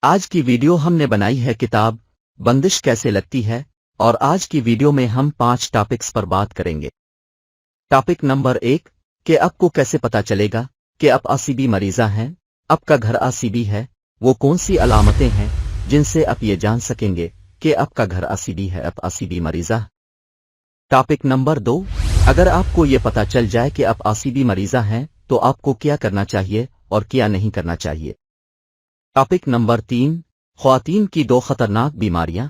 आज की वीडियो हमने बनाई है किताब बंदिश कैसे लगती है, और आज की वीडियो में हम 5 टॉपिक्स पर बात करेंगे। टॉपिक नंबर 1 कि आपको कैसे पता चलेगा कि आप आसीबी मरीजा हैं, आपका घर आसीबी है, वो कौन सी अलामतें हैं जिनसे आप ये जान सकेंगे कि आपका घर आसीबी है, आप आसीबी मरीजा। टॉपिक नंबर 2 अगर आपको ये पता चल जाए कि आप आसीबी मरीजा हैं तो आपको क्या करना चाहिए और क्या नहीं करना चाहिए। टॉपिक नंबर 3 ख्वातीन की 2 खतरनाक बीमारियां।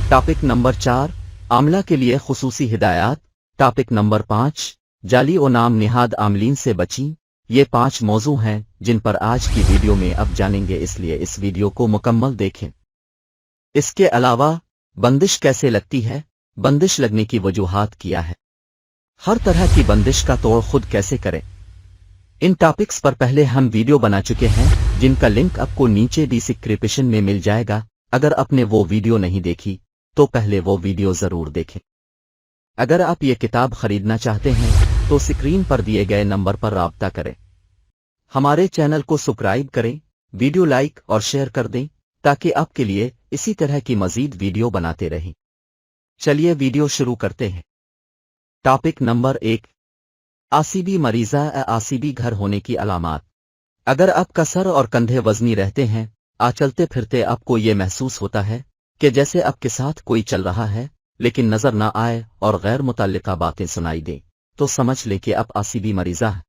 टॉपिक नंबर 4 आमला के लिए खुसूसी हिदायत। टॉपिक नंबर 5 जाली और नाम निहाद आमलीन से बचीं। ये 5 मौजू हैं जिन पर आज की वीडियो में अब जानेंगे, इसलिए इस वीडियो को मुकम्मल देखें। इसके अलावा बंदिश कैसे लगती है, बंदिश लगने की वजूहात क्या है, हर तरह की बंदिश का तोड़ खुद कैसे करें। इन टॉपिक्स पर पहले हम वीडियो बना चुके हैं जिनका लिंक आपको नीचे डिस्क्रिप्शन में मिल जाएगा। अगर आपने वो वीडियो नहीं देखी तो पहले वो वीडियो जरूर देखें। अगर आप ये किताब खरीदना चाहते हैं तो स्क्रीन पर दिए गए नंबर पर राब्ता करें। हमारे चैनल को सब्सक्राइब करें, वीडियो लाइक और शेयर कर दें ताकि आपके लिए इसी तरह की मजीद वीडियो बनाते रहें। चलिए वीडियो शुरू करते हैं। टॉपिक नंबर 1 आसीबी मरीजा आसीबी घर होने की अलामात। अगर आपका सर और कंधे वजनी रहते हैं, चलते फिरते आपको ये महसूस होता है कि जैसे आपके साथ कोई चल रहा है लेकिन नजर ना आए और गैर मुतल्लिका बातें सुनाई दें, तो समझ लें कि आप आसीबी मरीजा हैं।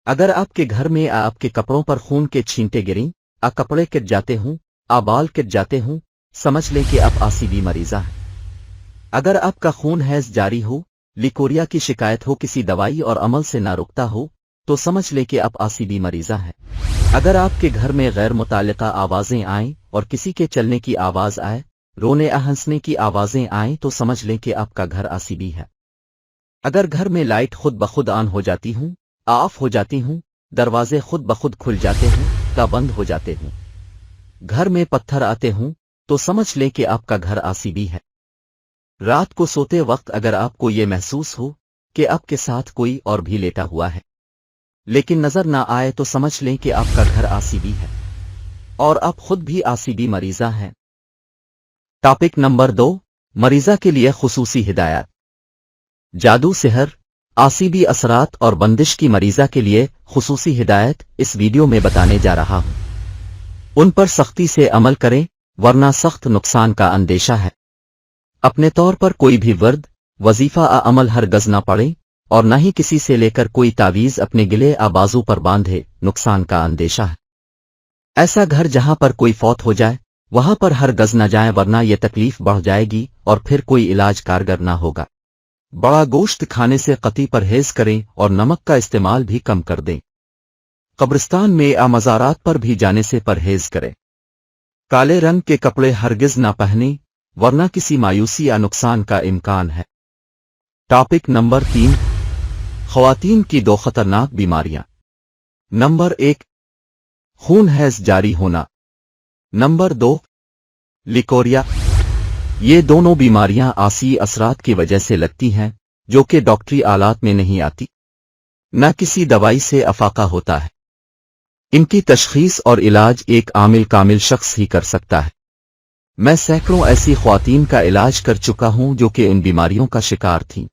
अगर आपके घर में आपके कपड़ों पर खून के छींटे गिरें, कपड़े किट जाते हों, बाल किट जाते हों, समझ लें कि आप आसीबी मरीजा हैं। अगर आपका खून हैज जारी हो, लिकोरिया की शिकायत हो, किसी दवाई और अमल से ना रुकता हो, तो समझ लें कि आप आसीबी मरीजा हैं। अगर आपके घर में गैर मुताल्लिका आवाजें आएं और किसी के चलने की आवाज आए, रोने हंसने की आवाजें आएं, तो समझ लें कि आपका घर आसीबी है। अगर घर में लाइट खुद बखुद ऑन हो जाती हूं, ऑफ हो जाती हूं, दरवाजे खुद बखुद खुल जाते हूं या बंद हो जाते हूं, घर में पत्थर आते हूं, तो समझ लें कि आपका घर आसीबी है। रात को सोते वक्त अगर आपको ये महसूस हो कि आपके साथ कोई और भी लेटा हुआ है लेकिन नजर ना आए, तो समझ लें कि आपका घर आसीबी है और आप खुद भी आसीबी मरीजा हैं। टॉपिक नंबर 2 मरीजा के लिए खुसूसी हिदायत। जादू सिहर, आसीबी असरात और बंदिश की मरीजा के लिए खुसूसी हिदायत इस वीडियो में बताने जा रहा हूं। उन पर सख्ती से अमल करें वरना सख्त नुकसान का अंदेशा है। अपने तौर पर कोई भी वर्द वजीफा अमल हरगज न पड़े और न ही किसी से लेकर कोई तावीज अपने गिले बाजू पर बांधे, नुकसान का अंदेशा है। ऐसा घर जहां पर कोई फौत हो जाए वहां पर हरगज न जाए वरना यह तकलीफ बढ़ जाएगी और फिर कोई इलाज कारगर ना होगा। बड़ा गोश्त खाने से कतई परहेज करें और नमक का इस्तेमाल भी कम कर दें। कब्रिस्तान में मज़ारात पर भी जाने से परहेज करें। काले रंग के कपड़े हरगिज ना पहने वरना किसी मायूसी या नुकसान का इम्कान है। टॉपिक नंबर 3 ख्वातीन की 2 खतरनाक बीमारियां। नंबर 1 खून हैज जारी होना। Number 2 leucorrhoea. ये दोनों बीमारियां आसी असरात की वजह से लगती हैं जो कि डॉक्टरी आलात में नहीं आती, न किसी दवाई से अफाका होता है। इनकी तशखीस और इलाज एक आमिल कामिल शख्स ही कर सकता है। मैं सैकड़ों ऐसी ख्वातीन का इलाज कर चुका हूं जो कि इन बीमारियों का शिकार थीं।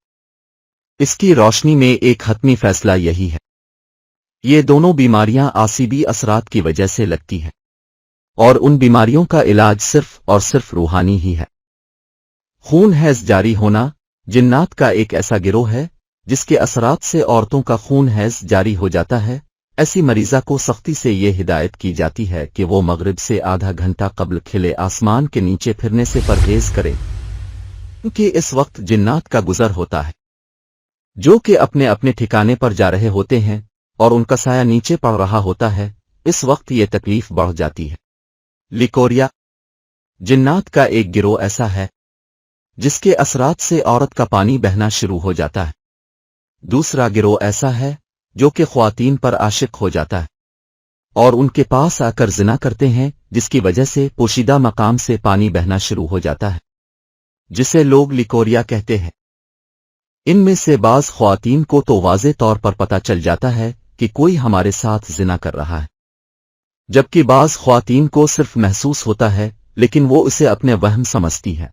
इसकी रोशनी में एक हतमी फैसला यही है, ये दोनों बीमारियां आसीबी असरात की वजह से लगती हैं और उन बीमारियों का इलाज सिर्फ और सिर्फ रूहानी ही है। खून हैज जारी होना जिन्नात का एक ऐसा गिरोह है जिसके असरात से औरतों का खून हैज जारी हो जाता है। ऐसी मरीजा को सख्ती से ये हिदायत की जाती है कि वो मगरिब से आधा घंटा कबल खिले आसमान के नीचे फिरने से परहेज करें, क्योंकि इस वक्त जिन्नात का गुजर होता है जो कि अपने अपने ठिकाने पर जा रहे होते हैं और उनका साया नीचे पड़ रहा होता है। इस वक्त ये तकलीफ बढ़ जाती है। लिकोरिया जिन्नात का एक गिरोह ऐसा है जिसके असरात से औरत का पानी बहना शुरू हो जाता है। दूसरा गिरोह ऐसा है जो कि ख्वातीन पर आशिक हो जाता है और उनके पास आकर जिना करते हैं, जिसकी वजह से पोशीदा मकाम से पानी बहना शुरू हो जाता है, जिसे लोग लिकोरिया कहते हैं। इनमें से बाज ख्वातीन को तो वाज़े तौर पर पता चल जाता है कि कोई हमारे साथ जिना कर रहा है, जबकि बाज ख्वातीन को सिर्फ महसूस होता है लेकिन वो इसे अपने वहम समझती हैं।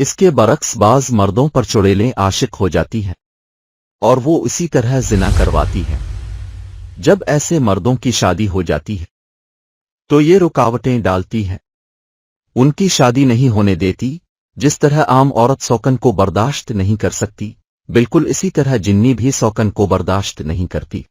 इसके बरक्स बाज मर्दों पर चुड़ैलें आशिक हो जाती हैं और वो इसी तरह जिना करवाती हैं। जब ऐसे मर्दों की शादी हो जाती है तो ये रुकावटें डालती हैं, उनकी शादी नहीं होने देती। जिस तरह आम औरत सौकन को बर्दाश्त नहीं कर सकती, बिल्कुल इसी तरह जिन्नी भी सौकन को बर्दाश्त नहीं करती।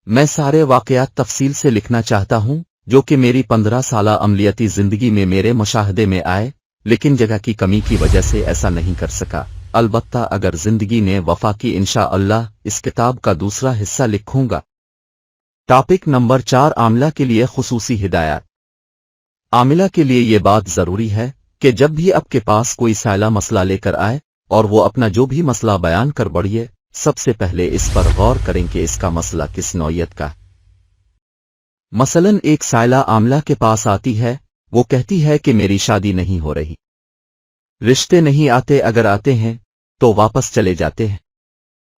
मैं सारे वाकयात तफसील से लिखना चाहता हूं जो कि मेरी 15 साला अमलियती जिंदगी में मेरे मुशाहदे में आए, लेकिन जगह की कमी की वजह से ऐसा नहीं कर सका। अलबत्ता अगर जिंदगी ने वफा की इंशाअल्लाह इस किताब का दूसरा हिस्सा लिखूंगा। टॉपिक नंबर 4, आमिला के लिए खुसूसी हिदायत। आमिला के लिए ये बात जरूरी है कि जब भी आपके पास कोई साइला मसला लेकर आए और वो अपना जो भी मसला बयान कर बढ़िए, सबसे पहले इस पर गौर करें कि इसका मसला किस नौयत का है। मसलन एक साइला आमिला के पास आती है, वो कहती है कि मेरी शादी नहीं हो रही, रिश्ते नहीं आते, अगर आते हैं तो वापस चले जाते हैं,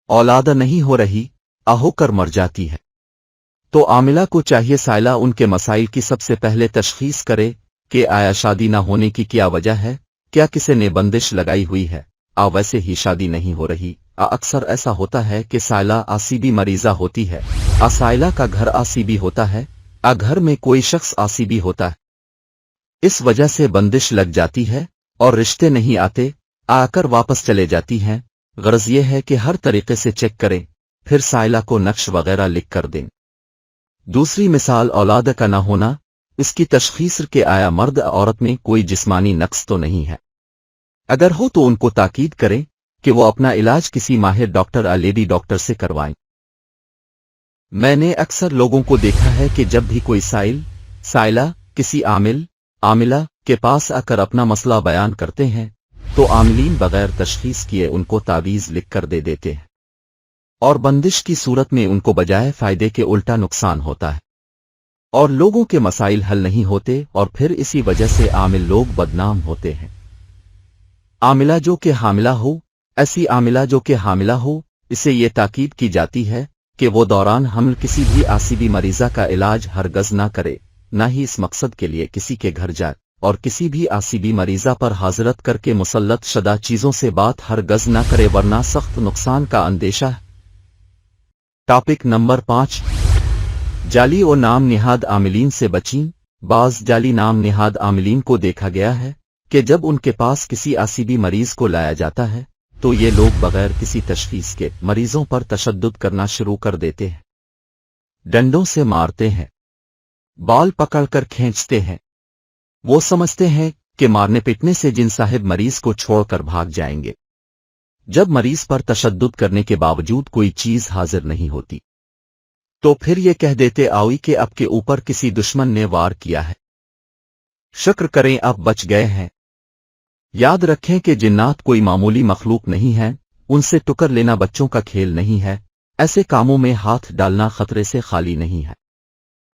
औलाद नहीं हो रही, होकर मर जाती है। तो आमिला को चाहिए साइला उनके मसाइल की सबसे पहले तशखीस करे कि आया शादी ना होने की क्या वजह है, क्या किसी ने बंदिश लगाई हुई है, वैसे ही शादी नहीं हो रही। अक्सर ऐसा होता है कि साइला आसीबी मरीजा होती है, साइला का घर आसीबी होता है, घर में कोई शख्स आसीबी होता है, इस वजह से बंदिश लग जाती है और रिश्ते नहीं आते, आकर वापस चले जाती हैं। गरज ये है कि हर तरीके से चेक करें, फिर साइला को नक्श वगैरह लिख कर दें। दूसरी मिसाल औलाद का न होना, इसकी तशखीस के आया मर्द औरत में कोई जिस्मानी नक्स तो नहीं है, अगर हो तो उनको ताकीद करें कि वो अपना इलाज किसी माहिर डॉक्टर या लेडी डॉक्टर से करवाएं। मैंने अक्सर लोगों को देखा है कि जब भी कोई साइला किसी आमिला के पास आकर अपना मसला बयान करते हैं तो आमिलीन बगैर तशखीस किए उनको तावीज़ लिख कर दे देते हैं और बंदिश की सूरत में उनको बजाय फायदे के उल्टा नुकसान होता है और लोगों के मसाइल हल नहीं होते और फिर इसी वजह से आमिल लोग बदनाम होते हैं। आमिला जो कि हामिला हो, ऐसी आमिला जो कि हामिला हो, इसे ये ताकीद की जाती है कि वो दौरान हमल किसी भी आसीबी मरीजा का इलाज हरगज ना करे, ना ही इस मकसद के लिए किसी के घर जाए और किसी भी आसीबी मरीजा पर हाजरत करके मुसल्लत शदा चीजों से बात हरगज ना करे, वरना सख्त नुकसान का अंदेशा है। टॉपिक नंबर 5, जाली और नाम निहाद आमिलीन से बचीं। बाज जाली नाम निहाद आमिलीन को देखा गया है कि जब उनके पास किसी आसीबी मरीज को लाया जाता है तो ये लोग बगैर किसी तशखीस के मरीजों पर तशद्दुद करना शुरू कर देते हैं, डंडों से मारते हैं, बाल पकड़कर खींचते हैं। वो समझते हैं कि मारने पीटने से जिन साहिब मरीज को छोड़कर भाग जाएंगे। जब मरीज पर तशद्दुद करने के बावजूद कोई चीज हाजिर नहीं होती तो फिर ये कह देते आओ कि आपके ऊपर किसी दुश्मन ने वार किया है, शुक्र करें आप बच गए हैं। याद रखें कि जिन्नात कोई मामूली मखलूक नहीं है, उनसे टुकर लेना बच्चों का खेल नहीं है, ऐसे कामों में हाथ डालना खतरे से खाली नहीं है।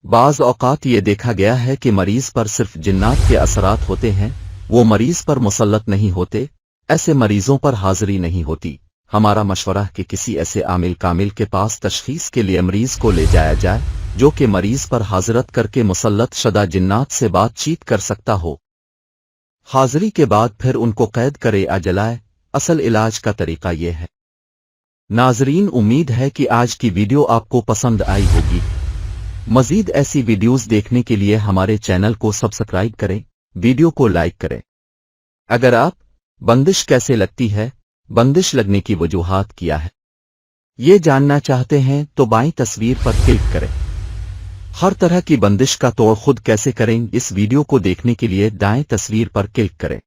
बाज औकात ये देखा गया है कि मरीज पर सिर्फ जिन्नात के असरात होते हैं, वो मरीज पर मुसल्लत नहीं होते, ऐसे मरीजों पर हाजिरी नहीं होती। हमारा मशवरा है कि किसी ऐसे आमिल कामिल के पास तशखीस के लिए मरीज को ले जाया जाए जो कि मरीज पर हाजिरत करके मुसल्लत शदा जिन्नात से बातचीत कर सकता हो। हाजिरी के बाद फिर उनको कैद करे या जलाए। असल इलाज का तरीका यह है। नाजरीन, उम्मीद है कि आज की वीडियो आपको पसंद आई होगी। मजीद ऐसी वीडियोस देखने के लिए हमारे चैनल को सब्सक्राइब करें, वीडियो को लाइक करें। अगर आप बंदिश कैसे लगती है, बंदिश लगने की वजूहात क्या है, ये जानना चाहते हैं तो बाईं तस्वीर पर क्लिक करें। हर तरह की बंदिश का तोड़ खुद कैसे करें, इस वीडियो को देखने के लिए दाएं तस्वीर पर क्लिक करें।